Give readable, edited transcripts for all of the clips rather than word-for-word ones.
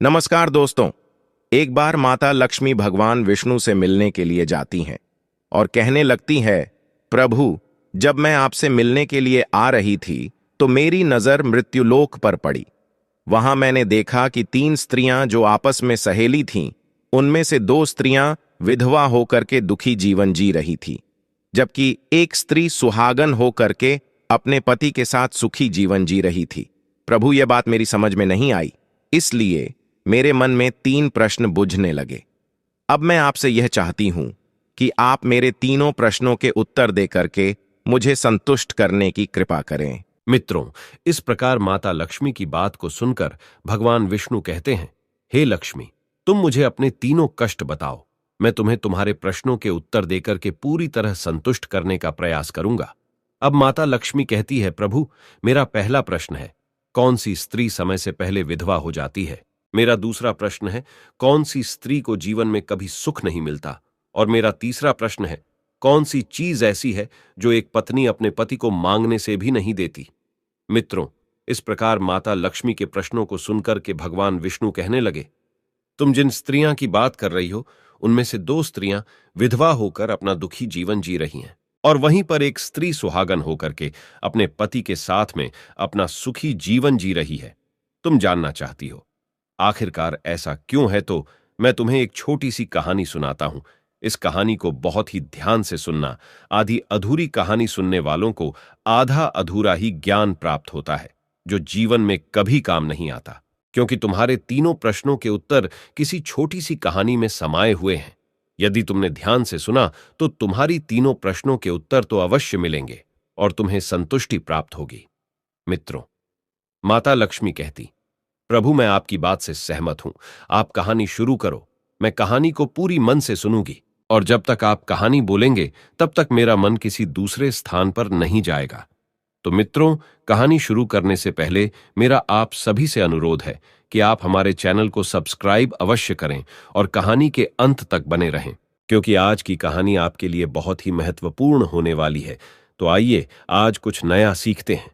नमस्कार दोस्तों। एक बार माता लक्ष्मी भगवान विष्णु से मिलने के लिए जाती हैं और कहने लगती है, प्रभु, जब मैं आपसे मिलने के लिए आ रही थी तो मेरी नजर मृत्युलोक पर पड़ी। वहां मैंने देखा कि 3 स्त्रियां जो आपस में सहेली थीं, उनमें से 2 स्त्रियां विधवा होकर के दुखी जीवन जी रही थी, जबकि एक स्त्री सुहागन होकर के अपने पति के साथ सुखी जीवन जी रही थी। प्रभु, यह बात मेरी समझ में नहीं आई, इसलिए मेरे मन में 3 प्रश्न बुझने लगे। अब मैं आपसे यह चाहती हूं कि आप मेरे तीनों प्रश्नों के उत्तर दे करके मुझे संतुष्ट करने की कृपा करें। मित्रों, इस प्रकार माता लक्ष्मी की बात को सुनकर भगवान विष्णु कहते हैं, हे लक्ष्मी, तुम मुझे अपने तीनों कष्ट बताओ। मैं तुम्हें तुम्हारे प्रश्नों के उत्तर देकर के पूरी तरह संतुष्ट करने का प्रयास करूंगा। अब माता लक्ष्मी कहती है, प्रभु, मेरा पहला प्रश्न है, कौन सी स्त्री समय से पहले विधवा हो जाती है? मेरा दूसरा प्रश्न है, कौन सी स्त्री को जीवन में कभी सुख नहीं मिलता? और मेरा तीसरा प्रश्न है, कौन सी चीज ऐसी है जो एक पत्नी अपने पति को मांगने से भी नहीं देती? मित्रों, इस प्रकार माता लक्ष्मी के प्रश्नों को सुनकर के भगवान विष्णु कहने लगे, तुम जिन स्त्रियां की बात कर रही हो, उनमें से 2 स्त्रियां विधवा होकर अपना दुखी जीवन जी रही हैं, और वहीं पर एक स्त्री सुहागन होकर के अपने पति के साथ में अपना सुखी जीवन जी रही है। तुम जानना चाहती हो आखिरकार ऐसा क्यों है, तो मैं तुम्हें एक छोटी सी कहानी सुनाता हूं। इस कहानी को बहुत ही ध्यान से सुनना। आधी अधूरी कहानी सुनने वालों को आधा अधूरा ही ज्ञान प्राप्त होता है, जो जीवन में कभी काम नहीं आता, क्योंकि तुम्हारे तीनों प्रश्नों के उत्तर किसी छोटी सी कहानी में समाये हुए हैं। यदि तुमने ध्यान से सुना तो तुम्हारी तीनों प्रश्नों के उत्तर तो अवश्य मिलेंगे और तुम्हें संतुष्टि प्राप्त होगी। मित्रों, माता लक्ष्मी कहती, प्रभु, मैं आपकी बात से सहमत हूं। आप कहानी शुरू करो, मैं कहानी को पूरी मन से सुनूंगी, और जब तक आप कहानी बोलेंगे तब तक मेरा मन किसी दूसरे स्थान पर नहीं जाएगा। तो मित्रों, कहानी शुरू करने से पहले मेरा आप सभी से अनुरोध है कि आप हमारे चैनल को सब्सक्राइब अवश्य करें और कहानी के अंत तक बने रहें, क्योंकि आज की कहानी आपके लिए बहुत ही महत्वपूर्ण होने वाली है। तो आइए आज कुछ नया सीखते हैं।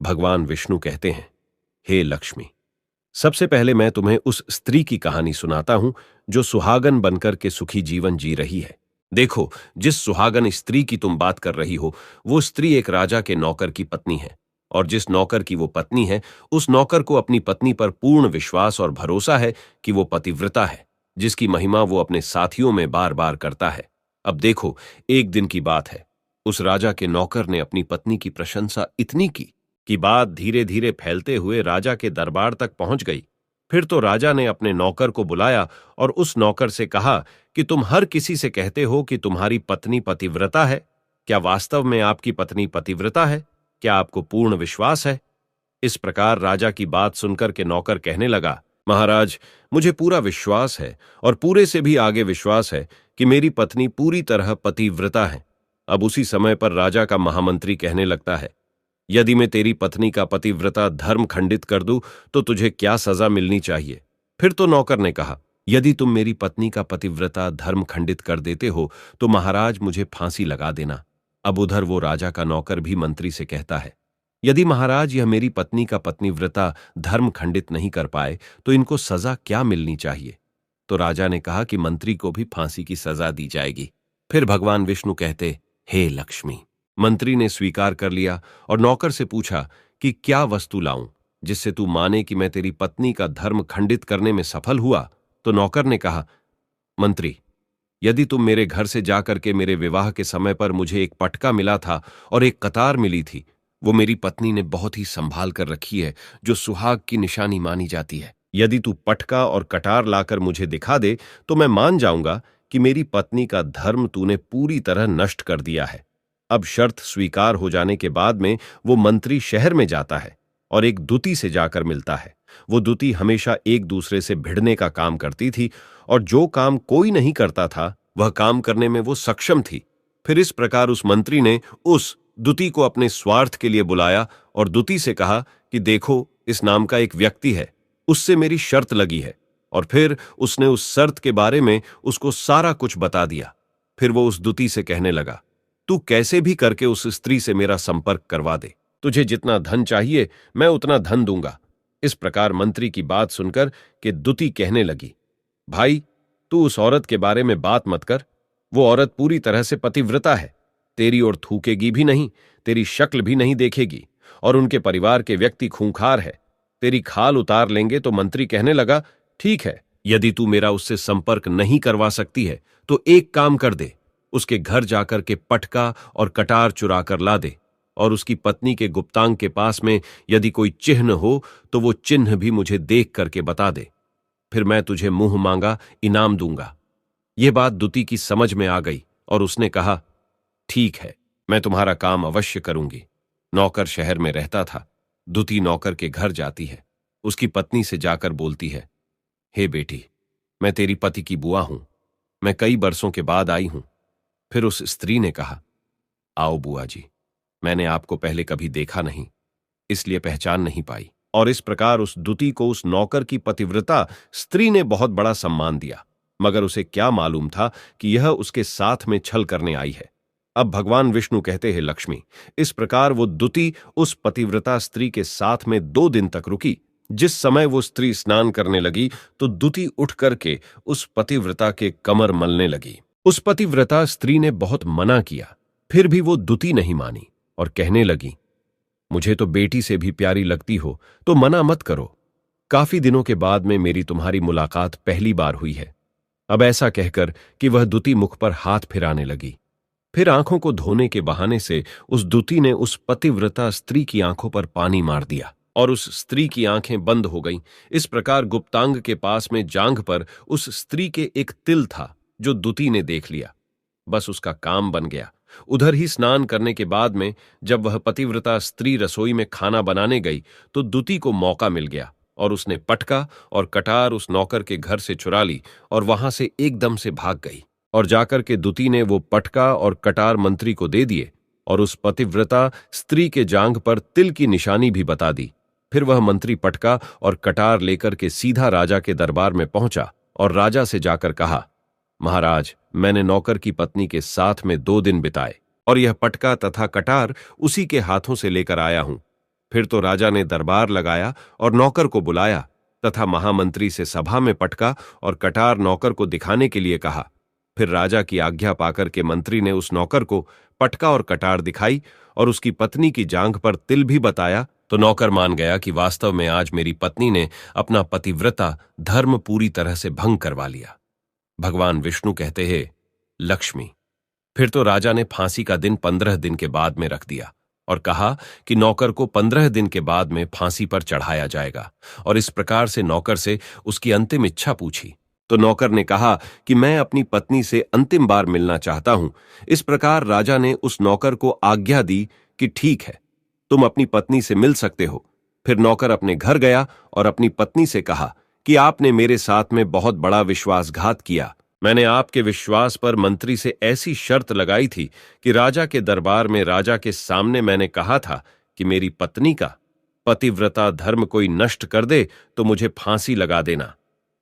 भगवान विष्णु कहते हैं, हे लक्ष्मी, सबसे पहले मैं तुम्हें उस स्त्री की कहानी सुनाता हूं जो सुहागन बनकर के सुखी जीवन जी रही है। देखो, जिस सुहागन स्त्री की तुम बात कर रही हो, वो स्त्री एक राजा के नौकर की पत्नी है, और जिस नौकर की वो पत्नी है, उस नौकर को अपनी पत्नी पर पूर्ण विश्वास और भरोसा है कि वो पतिव्रता है, जिसकी महिमा वो अपने साथियों में बार बार करता है। अब देखो, एक दिन की बात है, उस राजा के नौकर ने अपनी पत्नी की प्रशंसा इतनी की कि बात धीरे धीरे फैलते हुए राजा के दरबार तक पहुंच गई। फिर तो राजा ने अपने नौकर को बुलाया और उस नौकर से कहा कि तुम हर किसी से कहते हो कि तुम्हारी पत्नी पतिव्रता है। क्या वास्तव में आपकी पत्नी पतिव्रता है? क्या आपको पूर्ण विश्वास है? इस प्रकार राजा की बात सुनकर के नौकर कहने लगा, महाराज, मुझे पूरा विश्वास है और पूरे से भी आगे विश्वास है कि मेरी पत्नी पूरी तरह पतिव्रता है। अब उसी समय पर राजा का महामंत्री कहने लगता है, यदि मैं तेरी पत्नी का पतिव्रता धर्म खंडित कर दूं तो तुझे क्या सजा मिलनी चाहिए? फिर तो नौकर ने कहा, यदि तुम मेरी पत्नी का पतिव्रता धर्म खंडित कर देते हो तो महाराज मुझे फांसी लगा देना। अब उधर वो राजा का नौकर भी मंत्री से कहता है, यदि महाराज यह मेरी पत्नी का पतिव्रता धर्म खंडित नहीं कर पाए तो इनको सजा क्या मिलनी चाहिए? तो राजा ने कहा कि मंत्री को भी फांसी की सजा दी जाएगी। फिर भगवान विष्णु कहते, हे लक्ष्मी, मंत्री ने स्वीकार कर लिया और नौकर से पूछा कि क्या वस्तु लाऊं जिससे तू माने कि मैं तेरी पत्नी का धर्म खंडित करने में सफल हुआ? तो नौकर ने कहा, मंत्री, यदि तुम मेरे घर से जाकर के मेरे विवाह के समय पर मुझे एक पटका मिला था और एक कतार मिली थी, वो मेरी पत्नी ने बहुत ही संभाल कर रखी है, जो सुहाग की निशानी मानी जाती है। यदि तू पटका और कटार लाकर मुझे दिखा दे तो मैं मान जाऊंगा कि मेरी पत्नी का धर्म तूने पूरी तरह नष्ट कर दिया है। अब शर्त स्वीकार हो जाने के बाद में वो मंत्री शहर में जाता है और एक दुती से जाकर मिलता है। वो दुती हमेशा एक दूसरे से भिड़ने का काम करती थी, और जो काम कोई नहीं करता था वह काम करने में वो सक्षम थी। फिर इस प्रकार उस मंत्री ने उस दुती को अपने स्वार्थ के लिए बुलाया और दुती से कहा कि देखो, इस नाम का एक व्यक्ति है, उससे मेरी शर्त लगी है। और फिर उसने उस शर्त के बारे में उसको सारा कुछ बता दिया। फिर वो उस दुती से कहने लगा, तू कैसे भी करके उस स्त्री से मेरा संपर्क करवा दे, तुझे जितना धन चाहिए मैं उतना धन दूंगा। इस प्रकार मंत्री की बात सुनकर कि दुती कहने लगी, भाई, तू उस औरत के बारे में बात मत कर। वो औरत पूरी तरह से पतिव्रता है, तेरी ओर थूकेगी भी नहीं, तेरी शक्ल भी नहीं देखेगी, और उनके परिवार के व्यक्ति खूंखार है। तेरी खाल उतार लेंगे। तो मंत्री कहने लगा, ठीक है, यदि तू मेरा उससे संपर्क नहीं करवा सकती है तो एक काम कर दे, उसके घर जाकर के पटका और कटार चुरा कर ला दे, और उसकी पत्नी के गुप्तांग के पास में यदि कोई चिन्ह हो तो वो चिन्ह भी मुझे देख करके बता दे, फिर मैं तुझे मुंह मांगा इनाम दूंगा। यह बात दुती की समझ में आ गई और उसने कहा, ठीक है, मैं तुम्हारा काम अवश्य करूंगी। नौकर शहर में रहता था। दुती नौकर के घर जाती है, उसकी पत्नी से जाकर बोलती है, हे बेटी, मैं तेरी पति की बुआ हूं, मैं कई बरसों के बाद आई हूं। फिर उस स्त्री ने कहा, आओ बुआ जी, मैंने आपको पहले कभी देखा नहीं, इसलिए पहचान नहीं पाई। और इस प्रकार उस दुती को उस नौकर की पतिव्रता स्त्री ने बहुत बड़ा सम्मान दिया, मगर उसे क्या मालूम था कि यह उसके साथ में छल करने आई है। अब भगवान विष्णु कहते हैं, लक्ष्मी, इस प्रकार वो दुती उस पतिव्रता स्त्री के साथ में 2 दिन तक रुकी। जिस समय वो स्त्री स्नान करने लगी तो दुती उठ करके उस पतिव्रता के कमर मलने लगी। उस पतिव्रता स्त्री ने बहुत मना किया, फिर भी वो दुती नहीं मानी और कहने लगी, मुझे तो बेटी से भी प्यारी लगती हो तो मना मत करो। काफी दिनों के बाद में मेरी तुम्हारी मुलाकात पहली बार हुई है। अब ऐसा कहकर कि वह दुती मुख पर हाथ फिराने लगी। फिर आंखों को धोने के बहाने से उस दुती ने उस पतिव्रता स्त्री की आंखों पर पानी मार दिया और उस स्त्री की आंखें बंद हो गईं। इस प्रकार गुप्तांग के पास में जांघ पर उस स्त्री के एक तिल था जो दुती ने देख लिया। बस उसका काम बन गया। उधर ही स्नान करने के बाद में जब वह पतिव्रता स्त्री रसोई में खाना बनाने गई तो दुती को मौका मिल गया और उसने पटका और कटार उस नौकर के घर से चुरा ली और वहां से एकदम से भाग गई। और जाकर के दुती ने वो पटका और कटार मंत्री को दे दिए और उस पतिव्रता स्त्री के जांघ पर तिल की निशानी भी बता दी। फिर वह मंत्री पटका और कटार लेकर के सीधा राजा के दरबार में पहुंचा और राजा से जाकर कहा, महाराज, मैंने नौकर की पत्नी के साथ में 2 दिन बिताए और यह पटका तथा कटार उसी के हाथों से लेकर आया हूं। फिर तो राजा ने दरबार लगाया और नौकर को बुलाया तथा महामंत्री से सभा में पटका और कटार नौकर को दिखाने के लिए कहा। फिर राजा की आज्ञा पाकर के मंत्री ने उस नौकर को पटका और कटार दिखाई और उसकी पत्नी की जांघ पर तिल भी बताया तो नौकर मान गया कि वास्तव में आज मेरी पत्नी ने अपना पतिव्रता धर्म पूरी तरह से भंग करवा लिया। भगवान विष्णु कहते हैं, लक्ष्मी, फिर तो राजा ने फांसी का दिन 15 दिन के बाद में रख दिया और कहा कि नौकर को 15 दिन के बाद में फांसी पर चढ़ाया जाएगा। और इस प्रकार से नौकर से उसकी अंतिम इच्छा पूछी तो नौकर ने कहा कि मैं अपनी पत्नी से अंतिम बार मिलना चाहता हूं। इस प्रकार राजा ने उस नौकर को आज्ञा दी कि ठीक है, तुम अपनी पत्नी से मिल सकते हो। फिर नौकर अपने घर गया और अपनी पत्नी से कहा कि आपने मेरे साथ में बहुत बड़ा विश्वासघात किया। मैंने आपके विश्वास पर मंत्री से ऐसी शर्त लगाई थी कि राजा के दरबार में राजा के सामने मैंने कहा था कि मेरी पत्नी का पतिव्रता धर्म कोई नष्ट कर दे तो मुझे फांसी लगा देना।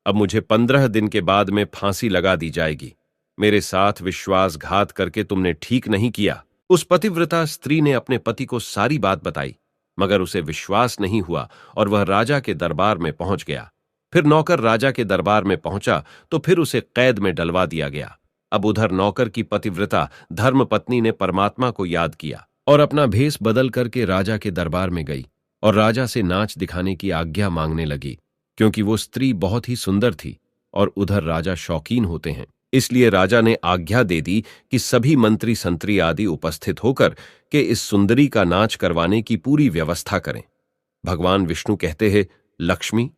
अब मुझे 15 दिन के बाद में फांसी लगा दी जाएगी। मेरे साथ विश्वासघात करके तुमने ठीक नहीं किया। उस पतिव्रता स्त्री ने अपने पति को सारी बात बताई, मगर उसे विश्वास नहीं हुआ और वह राजा के दरबार में पहुंच गया। फिर नौकर राजा के दरबार में पहुंचा तो फिर उसे कैद में डलवा दिया गया। अब उधर नौकर की पतिव्रता धर्मपत्नी ने परमात्मा को याद किया और अपना भेष बदल करके राजा के दरबार में गई और राजा से नाच दिखाने की आज्ञा मांगने लगी, क्योंकि वो स्त्री बहुत ही सुंदर थी और उधर राजा शौकीन होते हैं। इसलिए राजा ने आज्ञा दे दी कि सभी मंत्री संतरी आदि उपस्थित होकर के इस सुंदरी का नाच करवाने की पूरी व्यवस्था करें। भगवान विष्णु कहते हैं, लक्ष्मी,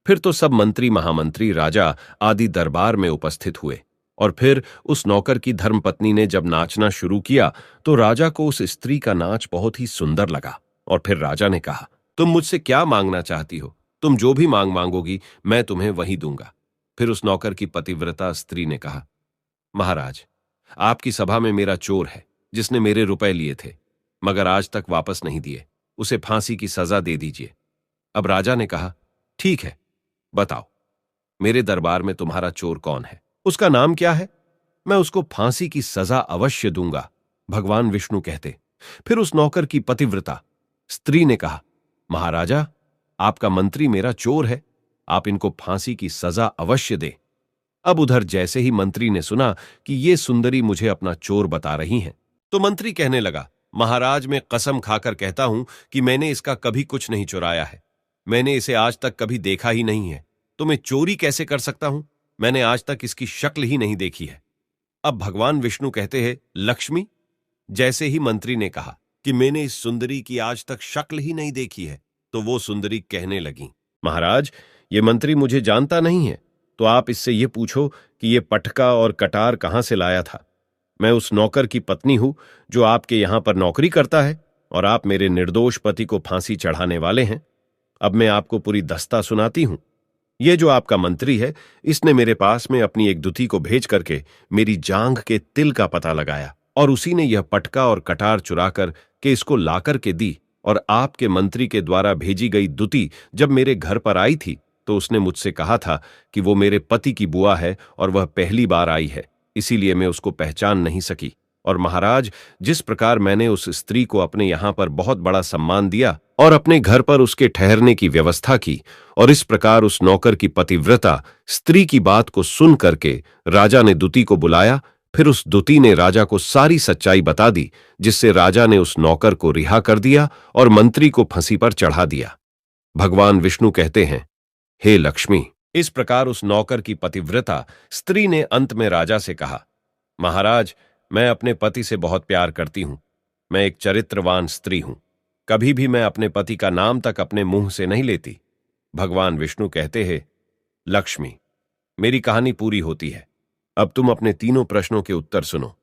फिर तो सब मंत्री महामंत्री राजा आदि दरबार में उपस्थित हुए और फिर उस नौकर की धर्मपत्नी ने जब नाचना शुरू किया तो राजा को उस स्त्री का नाच बहुत ही सुंदर लगा। और फिर राजा ने कहा, तुम मुझसे क्या मांगना चाहती हो? तुम जो भी मांगोगी मैं तुम्हें वही दूंगा। फिर उस नौकर की पतिव्रता स्त्री ने कहा, महाराज, आपकी सभा में मेरा चोर है जिसने मेरे रुपए लिए थे मगर आज तक वापस नहीं दिए, उसे फांसी की सजा दे दीजिए। अब राजा ने कहा, ठीक है, बताओ मेरे दरबार में तुम्हारा चोर कौन है, उसका नाम क्या है? मैं उसको फांसी की सजा अवश्य दूंगा। भगवान विष्णु कहते। फिर उस नौकर की पतिव्रता स्त्री ने कहा, महाराजा, आपका मंत्री मेरा चोर है, आप इनको फांसी की सजा अवश्य दे। अब उधर जैसे ही मंत्री ने सुना कि ये सुंदरी मुझे अपना चोर बता रही हैं, तो मंत्री कहने लगा, महाराज, मैं कसम खाकर कहता हूं कि मैंने इसका कभी कुछ नहीं चुराया है। मैंने इसे आज तक कभी देखा ही नहीं है, तो मैं चोरी कैसे कर सकता हूं? मैंने आज तक इसकी शक्ल ही नहीं देखी है। अब भगवान विष्णु कहते हैं, लक्ष्मी, जैसे ही मंत्री ने कहा कि मैंने इस सुंदरी की आज तक शक्ल ही नहीं देखी है, तो वो सुंदरी कहने लगी, महाराज, ये मंत्री मुझे जानता नहीं है, तो आप इससे ये पूछो कि ये पटका और कटार कहां से लाया था। मैं उस नौकर की पत्नी हूं जो आपके यहां पर नौकरी करता है, और आप मेरे निर्दोष पति को फांसी चढ़ाने वाले हैं। अब मैं आपको पूरी दस्ता सुनाती हूं। ये जो आपका मंत्री है, इसने मेरे पास में अपनी एक दुती को भेज करके मेरी जांघ के तिल का पता लगाया, और उसी ने यह पटका और कटार चुरा कर के इसको लाकर के दी। और आपके मंत्री के द्वारा भेजी गई दुती जब मेरे घर पर आई थी, तो उसने मुझसे कहा था कि वो मेरे पति की बुआ है और वह पहली बार आई है, इसीलिए मैं उसको पहचान नहीं सकी। और महाराज, जिस प्रकार मैंने उस स्त्री को अपने यहां पर बहुत बड़ा सम्मान दिया और अपने घर पर उसके ठहरने की व्यवस्था की, और इस प्रकार उस नौकर की पतिव्रता स्त्री की बात को सुन करके राजा ने दुती को बुलाया। फिर उस दुती ने राजा को सारी सच्चाई बता दी, जिससे राजा ने उस नौकर को रिहा कर दिया और मंत्री को फांसी पर चढ़ा दिया। भगवान विष्णु कहते हैं, हे लक्ष्मी, इस प्रकार उस नौकर की पतिव्रता स्त्री ने अंत में राजा से कहा, महाराज, मैं अपने पति से बहुत प्यार करती हूं। मैं एक चरित्रवान स्त्री हूं। कभी भी मैं अपने पति का नाम तक अपने मुंह से नहीं लेती। भगवान विष्णु कहते हैं, लक्ष्मी, मेरी कहानी पूरी होती है। अब तुम अपने तीनों प्रश्नों के उत्तर सुनो।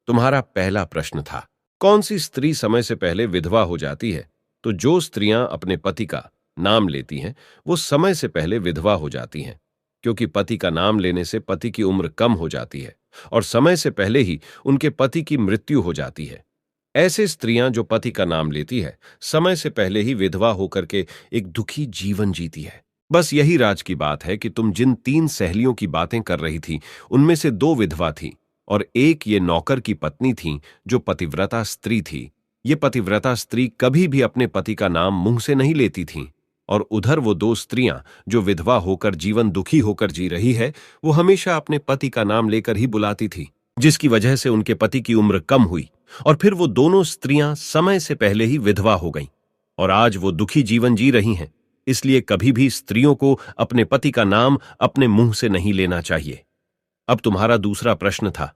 तुम्हारा पहला प्रश्न था, कौन सी स्त्री समय से पहले विधवा हो जाती है? तो जो स्त्रियां अपने पति का नाम लेती हैं, वो समय से पहले विधवा हो जाती हैं, क्योंकि पति का नाम लेने से पति की उम्र कम हो जाती है और समय से पहले ही उनके पति की मृत्यु हो जाती है। ऐसे स्त्रियां जो पति का नाम लेती है, समय से पहले ही विधवा होकर के एक दुखी जीवन जीती है। बस यही राज की बात है कि तुम जिन 3 सहेलियों की बातें कर रही थी, उनमें से 2 विधवा थी और एक ये नौकर की पत्नी थी जो पतिव्रता स्त्री थी। ये पतिव्रता स्त्री कभी भी अपने पति का नाम मुंह से नहीं लेती थी, और उधर वो 2 स्त्रियां जो विधवा होकर जीवन दुखी होकर जी रही है, वो हमेशा अपने पति का नाम लेकर ही बुलाती थी, जिसकी वजह से उनके पति की उम्र कम हुई, और फिर वो दोनों स्त्रियां समय से पहले ही विधवा हो गईं, और आज वो दुखी जीवन जी रही हैं। इसलिए कभी भी स्त्रियों को अपने पति का नाम अपने मुंह से नहीं लेना चाहिए। अब तुम्हारा दूसरा प्रश्न था,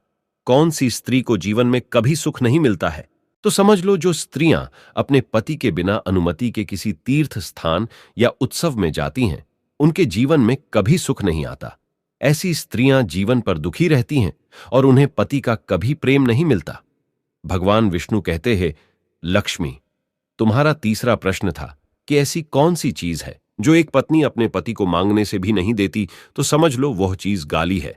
कौन सी स्त्री को जीवन में कभी सुख नहीं मिलता है? तो समझ लो, जो स्त्रियां अपने पति के बिना अनुमति के किसी तीर्थ स्थान या उत्सव में जाती हैं, उनके जीवन में कभी सुख नहीं आता। ऐसी स्त्रियां जीवन पर दुखी रहती हैं और उन्हें पति का कभी प्रेम नहीं मिलता। भगवान विष्णु कहते हैं, लक्ष्मी, तुम्हारा तीसरा प्रश्न था कि ऐसी कौन सी चीज है जो एक पत्नी अपने पति को मांगने से भी नहीं देती? तो समझ लो, वह चीज गाली है।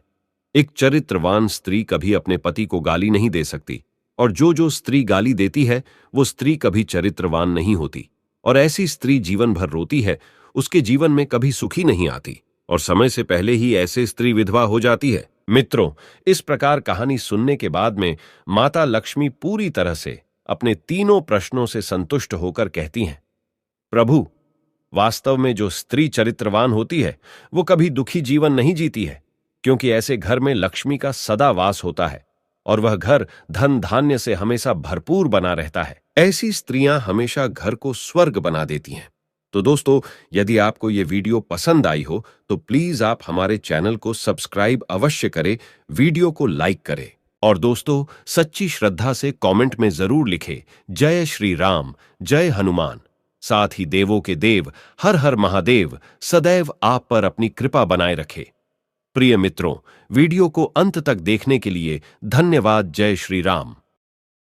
एक चरित्रवान स्त्री कभी अपने पति को गाली नहीं दे सकती, और जो स्त्री गाली देती है, वो स्त्री कभी चरित्रवान नहीं होती, और ऐसी स्त्री जीवन भर रोती है, उसके जीवन में कभी सुखी नहीं आती, और समय से पहले ही ऐसे स्त्री विधवा हो जाती है। मित्रों, इस प्रकार कहानी सुनने के बाद में माता लक्ष्मी पूरी तरह से अपने तीनों प्रश्नों से संतुष्ट होकर कहती हैं, प्रभु, वास्तव में जो स्त्री चरित्रवान होती है, वो कभी दुखी जीवन नहीं जीती है, क्योंकि ऐसे घर में लक्ष्मी का सदा वास होता है और वह घर धन धान्य से हमेशा भरपूर बना रहता है। ऐसी स्त्रियां हमेशा घर को स्वर्ग बना देती हैं। तो दोस्तों, यदि आपको ये वीडियो पसंद आई हो तो प्लीज आप हमारे चैनल को सब्सक्राइब अवश्य करें, वीडियो को लाइक करें, और दोस्तों, सच्ची श्रद्धा से कमेंट में जरूर लिखें, जय श्री राम, जय हनुमान। साथ ही देवों के देव हर हर महादेव सदैव आप पर अपनी कृपा बनाए रखे। प्रिय मित्रों, वीडियो को अंत तक देखने के लिए धन्यवाद। जय श्री राम।